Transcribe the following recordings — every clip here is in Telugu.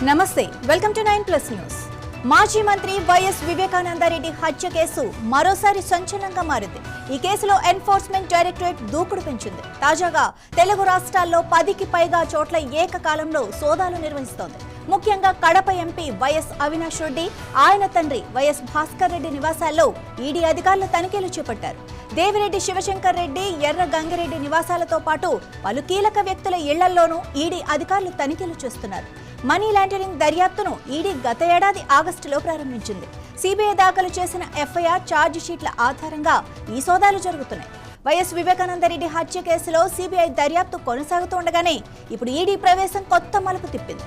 నమస్తే వెల్కమ్ టు 9+ న్యూస్. మాజీ మంత్రి వైఎస్ వివేకానందరెడ్డి హత్య కేసు మరోసారి సంచలనంగా మారింది. ఈ కేసులో ఎన్ఫోర్స్మెంట్ డైరెక్టరేట్ దూకుడు పెంచింది. తాజాగా తెలుగు రాష్ట్రాల్లో 10కి పైగా చోట్ల ఏకకాలంలో సోదాలు నిర్వహిస్తోంది. ముఖ్యంగా కడప ఎంపీ వైఎస్ అవినాష్ రెడ్డి, ఆయన తండ్రి వైఎస్ భాస్కర్ రెడ్డి నివాసాల్లో ఈడీ అధికారులు తనిఖీలు చేపట్టారు. దేవిరెడ్డి శివశంకర్ రెడ్డి, ఎర్ర గంగిరెడ్డి నివాసాలతో పాటు పలు కీలక వ్యక్తుల ఇళ్లల్లోనూ ఈడీ అధికారులు తనిఖీలు చేస్తున్నారు. మనీ లాండరింగ్ దర్యాప్తును ఈడీ గత ఏడాది ఆగస్టులో ప్రారంభించింది. సిబిఐ దాఖలు చేసిన ఎఫ్ఐఆర్ ఛార్జ్ షీట్ల ఆధారంగా ఈ సోదాలు జరుగుతున్నాయి. వైఎస్ వివేకానందరెడ్డి హత్య కేసులో సిబిఐ దర్యాప్తు కొనసాగుతుండగానే ఇప్పుడు ఈడీ ప్రవేశం కొత్త మలుపు తిప్పింది.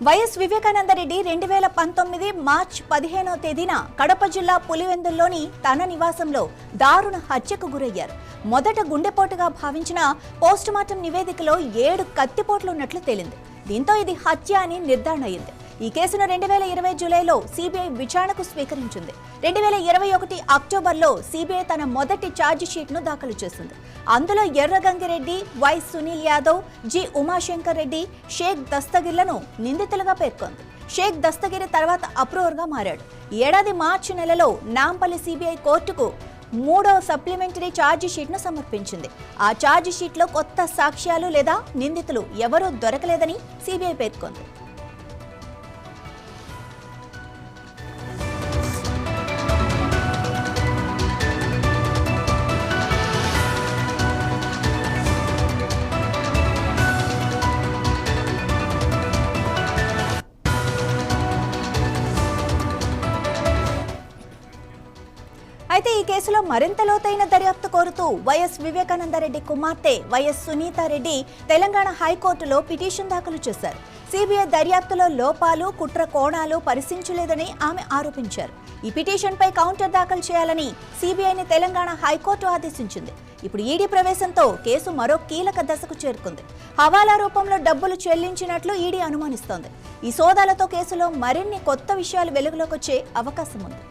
వైఎస్ వివేకానందరెడ్డి 2019 మార్చి 15వ తేదీన కడప జిల్లా పులివెందుల్లోని తన నివాసంలో దారుణ హత్యకు గురయ్యారు. మొదట గుండెపోటుగా భావించిన పోస్టుమార్టం నివేదికలో 7 కత్తిపోట్లు ఉన్నట్లు తేలింది. దీంతో ఇది హత్య అని నిర్ధారణ అయింది. ఈ కేసును 2020 జూలైలో సిబిఐ విచారణకు స్వీకరించింది. 2021 అక్టోబర్లో సిబిఐ తన మొదటి ఛార్జ్ షీట్ను దాఖలు చేసింది. అందులో ఎర్ర గంగిరెడ్డి, వై సునీల్ యాదవ్, జి ఉమాశంకర్ రెడ్డి, షేక్ దస్తగిర్లను నిందితులుగా పేర్కొంది. షేక్ దస్తగిరి తర్వాత అప్రూవర్గా మారాడు. ఈ ఏడాది మార్చి నెలలో నాంపల్లి సిబిఐ కోర్టుకు 3వ సప్లిమెంటరీ ఛార్జ్ షీట్ను సమర్పించింది. ఆ ఛార్జ్ షీట్లో కొత్త సాక్ష్యాలు లేదా నిందితులు ఎవరూ దొరకలేదని సిబిఐ పేర్కొంది. అయితే ఈ కేసులో మరింత లోతైన దర్యాప్తు కోరుతూ వైఎస్ వివేకానందరెడ్డి కుమార్తె వైఎస్ సునీతారెడ్డి తెలంగాణ హైకోర్టులో పిటిషన్ దాఖలు చేశారు. సిబిఐ దర్యాప్తులో లోపాలు, కుట్ర కోణాలు పరిశీలించలేదని ఆమె ఆరోపించారు. ఈ పిటిషన్పై కౌంటర్ దాఖలు చేయాలని సిబిఐని తెలంగాణ హైకోర్టు ఆదేశించింది. ఇప్పుడు ఈడీ ప్రవేశంతో కేసు మరో కీలక దశకు చేరుకుంది. హవాలా రూపంలో డబ్బులు చెల్లించినట్లు ఈడీ అనుమానిస్తోంది. ఈ సోదాలతో కేసులో మరిన్ని కొత్త విషయాలు వెలుగులోకి వచ్చే అవకాశం ఉంది.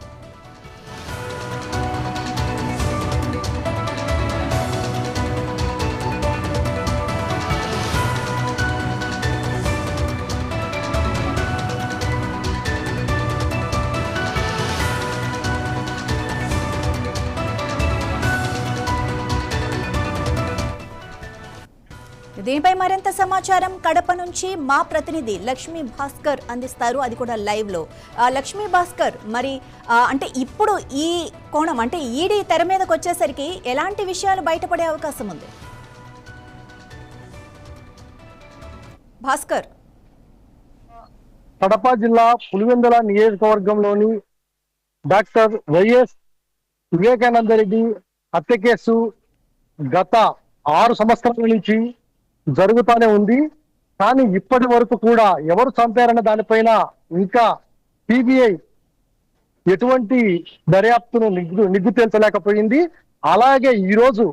దీనిపై మరింత సమాచారం కడప నుంచి మా ప్రతినిధి లక్ష్మీ భాస్కర్ అందిస్తారు, అది కూడా లైవ్ లో. లక్ష్మీ భాస్కర్, మరి అంటే ఇప్పుడు ఈ కోణం అంటే ఈడీ తెర మీదకి వచ్చేసరికి ఎలాంటి విషయాలు బయటపడే అవకాశం ఉంది? భాస్కర్, కడప జిల్లా పులివెందుల నియోజకవర్గంలోని డాక్టర్ వైఎస్ వివేకానందరెడ్డి హత్య కేసు గత 6 సంవత్సరాల నుంచి జరుగుతూనే ఉంది. కానీ ఇప్పటి వరకు కూడా ఎవరు చంపారన్న దానిపైన ఇంకా సిబిఐ ఎటువంటి దర్యాప్తును నిగ్గు తేల్చలేకపోయింది. అలాగే ఈరోజు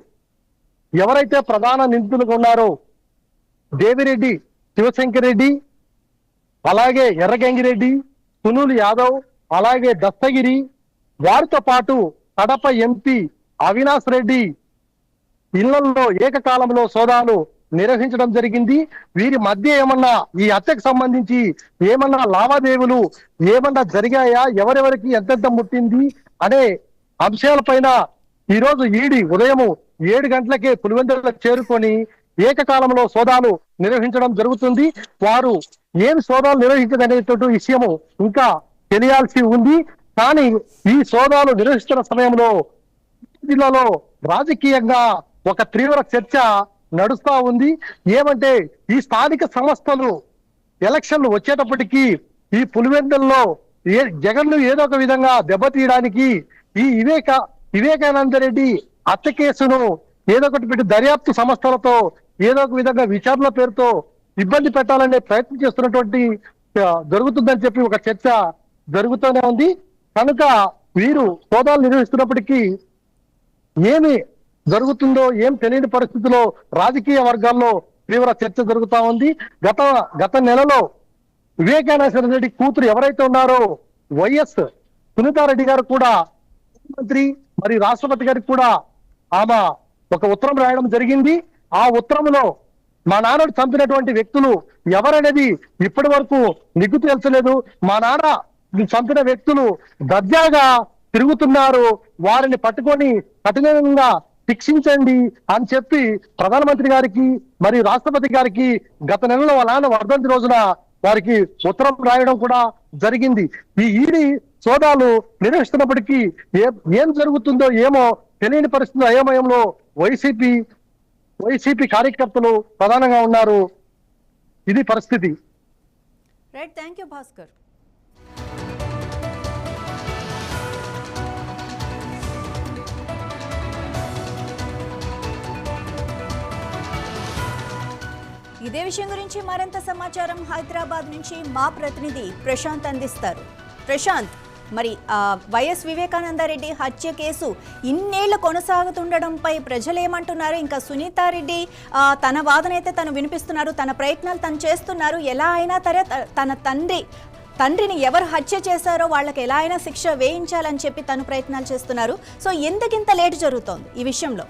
ఎవరైతే ప్రధాన నిందితులుగా ఉన్నారో దేవిరెడ్డి శివశంకర్ రెడ్డి, అలాగే ఎర్రగంగిరెడ్డి, సునీల్ యాదవ్, అలాగే దస్తగిరి, వారితో పాటు కడప ఎంపీ అవినాష్ రెడ్డి ఇళ్లలో ఏకకాలంలో సోదాలు నిర్వహించడం జరిగింది. వీరి మధ్య ఏమన్నా ఈ హత్యకు సంబంధించి ఏమన్నా లావాదేవీలు ఏమన్నా జరిగాయా, ఎవరెవరికి ఎంతెంత ముట్టింది అనే అంశాలపైన ఈరోజు ఈడీ ఉదయం 7 గంటలకే పులివెందులకు చేరుకొని ఏకకాలంలో సోదాలు నిర్వహించడం జరుగుతుంది. వారు ఏమి సోదాలు నిర్వహించదనేటువంటి విషయము ఇంకా తెలియాల్సి ఉంది. కానీ ఈ సోదాలు నిర్వహిస్తున్న సమయంలో జిల్లాలో రాజకీయంగా ఒక తీవ్ర చర్చ నడుస్తా ఉంది. ఏమంటే ఈ స్థానిక సంస్థలు ఎలక్షన్లు వచ్చేటప్పటికీ ఈ పులివెందుల్లో జగన్ను ఏదో ఒక విధంగా దెబ్బతీయడానికి ఈ వివేకానందరెడ్డి హత్య కేసును ఏదో ఒకటి పెట్టి దర్యాప్తు సంస్థలతో ఏదో ఒక విధంగా విచారణ పేరుతో ఇబ్బంది పెట్టాలనే ప్రయత్నం చేస్తున్నటువంటి జరుగుతుందని చెప్పి ఒక చర్చ జరుగుతూనే ఉంది. కనుక వీరు సోదాలు నిర్వహిస్తున్నప్పటికీ ఏమి జరుగుతుందో ఏం తెలియని పరిస్థితిలో రాజకీయ వర్గాల్లో తీవ్ర చర్చ జరుగుతా ఉంది. గత నెలలో వివేకానంద రెడ్డి కూతురు ఎవరైతే ఉన్నారో వైఎస్ సునీతారెడ్డి గారు కూడా ముఖ్యమంత్రి మరియు రాష్ట్రపతి గారికి కూడా ఆమె ఒక ఉత్తరం రాయడం జరిగింది. ఆ ఉత్తరంలో మా నాన్నను చంపినటువంటి వ్యక్తులు ఎవరనేది ఇప్పటి వరకు నిగ్గు తేల్చలేదు. మా నాన్న చంపిన వ్యక్తులు దర్జాగా తిరుగుతున్నారు, వారిని పట్టుకొని కఠినంగా శిక్షించండి అని చెప్పి ప్రధానమంత్రి గారికి మరియు రాష్ట్రపతి గారికి గత నెలలో వాళ్ళ నాన్న వర్ధంతి రోజున వారికి ఉత్తరం రాయడం కూడా జరిగింది. ఈ ఈడీ సోదాలు నిర్వహిస్తున్నప్పటికీ ఏం జరుగుతుందో ఏమో తెలియని పరిస్థితుల్లో అయోమయంలో వైసీపీ కార్యకర్తలు ప్రధానంగా ఉన్నారు. ఇది పరిస్థితి. Right, thank you Bhaskar. ఇదే విషయం గురించి మరింత సమాచారం హైదరాబాద్ నుంచి మా ప్రతినిధి ప్రశాంత్ అందిస్తారు. ప్రశాంత్, మరి వైఎస్ వివేకానందరెడ్డి హత్య కేసు ఇన్నేళ్లు కొనసాగుతుండడంపై ప్రజలు ఏమంటున్నారు? ఇంకా సునీతారెడ్డి తన వాదన అయితే తను వినిపిస్తున్నారు, తన ప్రయత్నాలు తను చేస్తున్నారు. ఎలా అయినా తన తండ్రిని ఎవరు హత్య చేశారో వాళ్ళకి ఎలా అయినా శిక్ష వేయించాలని చెప్పి తను ప్రయత్నాలు చేస్తున్నారు. సో ఎందుకింత లేట్ జరుగుతోంది ఈ విషయంలో?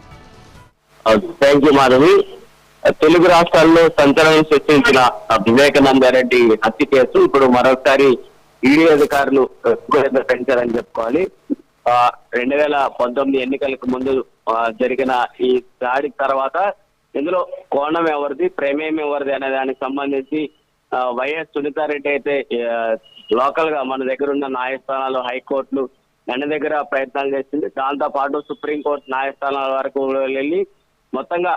Thank you Madhavi. తెలుగు రాష్ట్రాల్లో సంచలనం సృష్టించిన వివేకానందరెడ్డి హత్య కేసు ఇప్పుడు మరోసారి ఈడీ అధికారులు పెంచారని చెప్పుకోవాలి. 2019 ఎన్నికలకు ముందు జరిగిన ఈ దాడి తర్వాత ఇందులో కోణం ఎవరిది, ప్రమేయం ఎవరిది అనే దానికి సంబంధించి వైఎస్ సునీతారెడ్డి అయితే లోకల్ గా మన దగ్గర ఉన్న న్యాయస్థానాలు, హైకోర్టులు అన్ని దగ్గర ప్రయత్నాలు చేసింది. దాంతో పాటు సుప్రీంకోర్టు న్యాయస్థానాల వరకు వెళ్ళి మొత్తంగా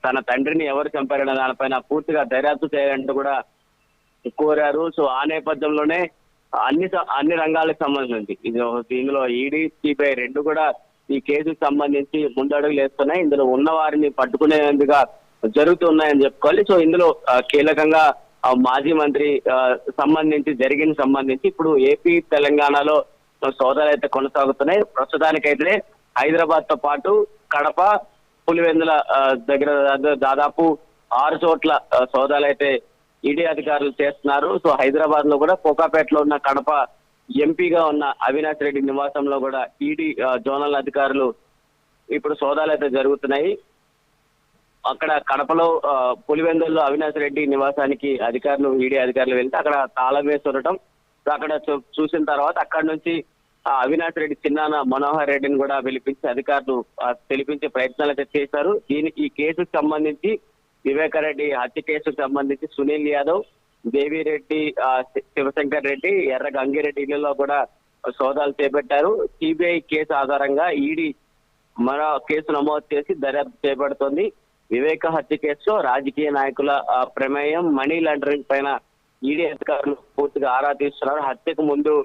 తన తండ్రిని ఎవరు చంపారనే దానిపైన పూర్తిగా దర్యాప్తు చేయాలంటూ కూడా కోరారు. సో ఆ నేపథ్యంలోనే అన్ని రంగాలకు సంబంధించి ఇందులో ఈడీ, సిబిఐ రెండు కూడా ఈ కేసుకు సంబంధించి ముందడుగులు వేస్తున్నాయి. ఇందులో ఉన్న వారిని పట్టుకునేందుగా జరుగుతున్నాయని చెప్పుకోవాలి. సో ఇందులో కీలకంగా మాజీ మంత్రి సంబంధించి ఇప్పుడు ఏపీ, తెలంగాణలో సోదాలు అయితే కొనసాగుతున్నాయి. ప్రస్తుతానికైతే హైదరాబాద్ తో పాటు కడప, పులివెందుల దగ్గర దాదాపు 6 చోట్ల సోదాలు అయితే ఈడీ అధికారులు చేస్తున్నారు. సో హైదరాబాద్ లో కూడా కోకాపేటలో ఉన్న కడప ఎంపీగా ఉన్న అవినాష్ రెడ్డి నివాసంలో కూడా ఈడీ జోనల్ అధికారులు ఇప్పుడు సోదాలు అయితే జరుగుతున్నాయి. అక్కడ కడపలో పులివెందుల్లో అవినాష్ రెడ్డి నివాసానికి ఈడీ అధికారులు వెళ్తే అక్కడ తాళం వేసి ఉండటం, అక్కడ చూసిన తర్వాత అక్కడ నుంచి అవినాష్ రెడ్డి చిన్నాన్న మనోహర్ రెడ్డిని కూడా పిలిపించి అధికారులు తెలిపించే ప్రయత్నాలు అయితే చేశారు. ఈ కేసుకు సంబంధించి వివేకారెడ్డి హత్య కేసుకు సంబంధించి సునీల్ యాదవ్, దేవిరెడ్డి, శివశంకర్ రెడ్డి, ఎర్ర గంగిరెడ్డి ఇళ్లలో కూడా సోదాలు చేపట్టారు. సిబిఐ కేసు ఆధారంగా ఈడీ మరో కేసు నమోదు చేసి దర్యాప్తు చేపడుతోంది. వివేక హత్య కేసులో రాజకీయ నాయకుల ప్రమేయం, మనీ లాండరింగ్ పైన ఈడీ అధికారులు పూర్తిగా ఆరా తీస్తున్నారు. హత్యకు ముందు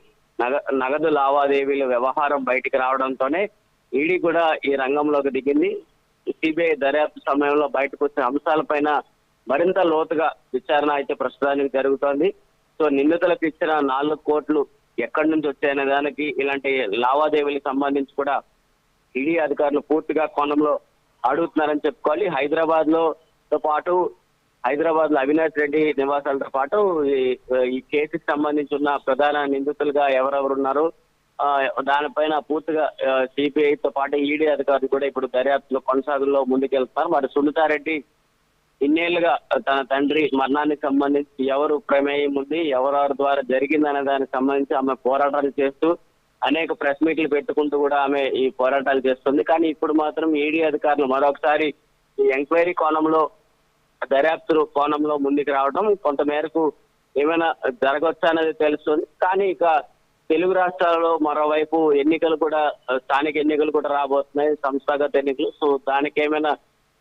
నగదు లావాదేవీల వ్యవహారం బయటికి రావడంతోనే ఈడీ కూడా ఈ రంగంలోకి దిగింది. సిబిఐ దర్యాప్తు సమయంలో బయటకు వచ్చిన అంశాలపైన మరింత లోతుగా విచారణ అయితే ప్రస్తుతానికి జరుగుతోంది. సో నిందితులకు ఇచ్చిన 4 కోట్లు ఎక్కడి నుంచి వచ్చాయనే దానికి, ఇలాంటి లావాదేవీలకు సంబంధించి కూడా ఈడీ అధికారులు పూర్తిగా కోణంలో అడుగుతున్నారని చెప్పుకోవాలి. హైదరాబాద్ లో అవినాష్ రెడ్డి నివాసాలతో పాటు ఈ కేసుకి సంబంధించి ఉన్న ప్రధాన నిందితులుగా ఎవరెవరున్నారు దానిపైన పూర్తిగా సిబిఐతో పాటు ఈడీ అధికారులు కూడా ఇప్పుడు దర్యాప్తులో కొనసాగులో ముందుకెళ్తున్నారు. మరి సునీతారెడ్డి ఇన్నేళ్లుగా తన తండ్రి మరణానికి సంబంధించి ఎవరు ప్రమేయం ఉంది, ఎవరెవరి ద్వారా జరిగిందనే దానికి సంబంధించి ఆమె పోరాటాలు చేస్తూ అనేక ప్రెస్ మీట్లు పెట్టుకుంటూ కూడా ఆమె ఈ పోరాటాలు చేస్తుంది. కానీ ఇప్పుడు మాత్రం ఈడీ అధికారులు మరొకసారి ఈ ఎంక్వైరీ కోణంలో, దర్యాప్తు కోణంలో ముందుకు రావడం కొంతమేరకు ఏమైనా జరగవచ్చా అనేది తెలుస్తుంది. కానీ ఇక తెలుగు రాష్ట్రాల్లో మరోవైపు ఎన్నికలు కూడా, స్థానిక ఎన్నికలు కూడా రాబోతున్నాయి, సంస్థాగత ఎన్నికలు. సో దానికి ఏమైనా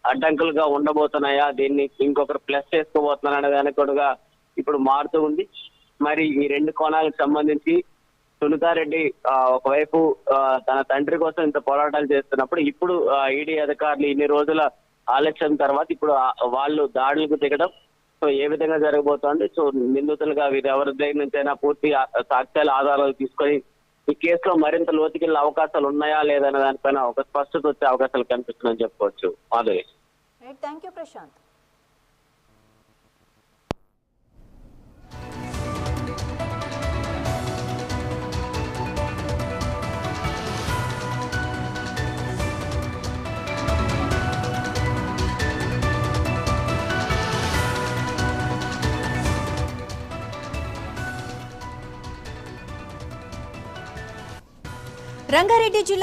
అడ్డంకులుగా ఉండబోతున్నాయా, దీన్ని ఇంకొకరు ప్లస్ చేసుకోబోతున్నారు అనే దానికి కూడా ఇప్పుడు మారుతూ ఉంది. మరి ఈ 2 కోణాలకు సంబంధించి సునీతారెడ్డి ఒకవైపు తన తండ్రి కోసం ఇంత పోరాటాలు చేస్తున్నప్పుడు, ఇప్పుడు ఈడీ అధికారులు ఇన్ని రోజుల ఆలస్యం తర్వాత ఇప్పుడు వాళ్ళు దాడులకు దిగడం, సో ఏ విధంగా జరగబోతోంది, సో నిందితులుగా వీరు ఎవరి దగ్గర నుంచైనా పూర్తి సాక్ష్యాల ఆధారాలు తీసుకొని ఈ కేసులో మరింత లోతుకెళ్లే అవకాశాలు ఉన్నాయా లేదనే దానిపైన ఒక స్పష్టత వచ్చే అవకాశాలు కనిపిస్తుందని చెప్పుకోవచ్చు. మాధవి. Thank you Prashant. రంగారెడ్డి జిల్లా